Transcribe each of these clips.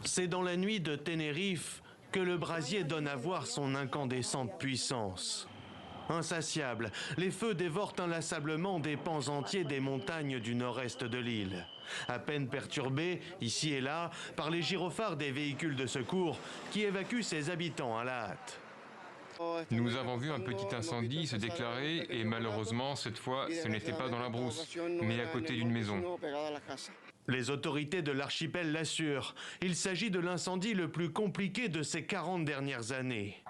C'est dans la nuit de Tenerife que le brasier donne à voir son incandescente puissance. Insatiables, les feux dévorent inlassablement des pans entiers des montagnes du nord-est de l'île. À peine perturbés, ici et là, par les gyrophares des véhicules de secours qui évacuent ses habitants à la hâte. Nous avons vu un petit incendie se déclarer et malheureusement, cette fois, ce n'était pas dans la brousse, mais à côté d'une maison. Les autorités de l'archipel l'assurent, il s'agit de l'incendie le plus compliqué de ces 40 dernières années.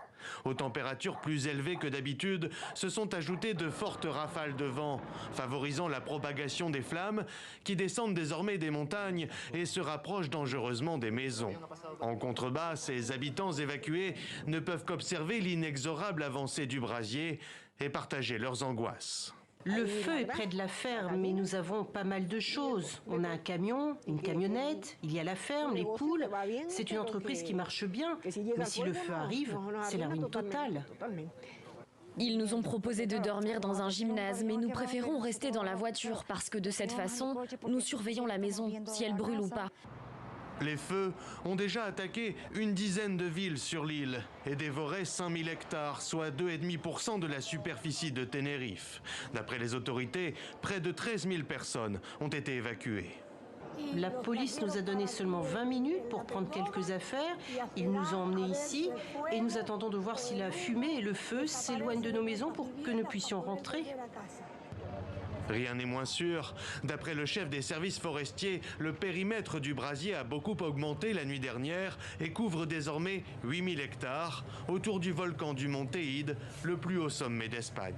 Aux températures plus élevées que d'habitude, se sont ajoutées de fortes rafales de vent, favorisant la propagation des flammes qui descendent désormais des montagnes et se rapprochent dangereusement des maisons. En contrebas, ces habitants évacués ne peuvent qu'observer l'inexorable avancée du brasier et partager leurs angoisses. Le feu est près de la ferme, mais nous avons pas mal de choses. On a un camion, une camionnette, il y a la ferme, les poules. C'est une entreprise qui marche bien. Mais si le feu arrive, c'est la ruine totale. Ils nous ont proposé de dormir dans un gymnase, mais nous préférons rester dans la voiture parce que de cette façon, nous surveillons la maison, si elle brûle ou pas. Les feux ont déjà attaqué une dizaine de villes sur l'île et dévoré 5000 hectares, soit 2,5% de la superficie de Tenerife. D'après les autorités, près de 13 000 personnes ont été évacuées. La police nous a donné seulement 20 minutes pour prendre quelques affaires. Ils nous ont emmenés ici et nous attendons de voir si la fumée et le feu s'éloignent de nos maisons pour que nous puissions rentrer. Rien n'est moins sûr. D'après le chef des services forestiers, le périmètre du brasier a beaucoup augmenté la nuit dernière et couvre désormais 8000 hectares autour du volcan du Mont Teide, le plus haut sommet d'Espagne.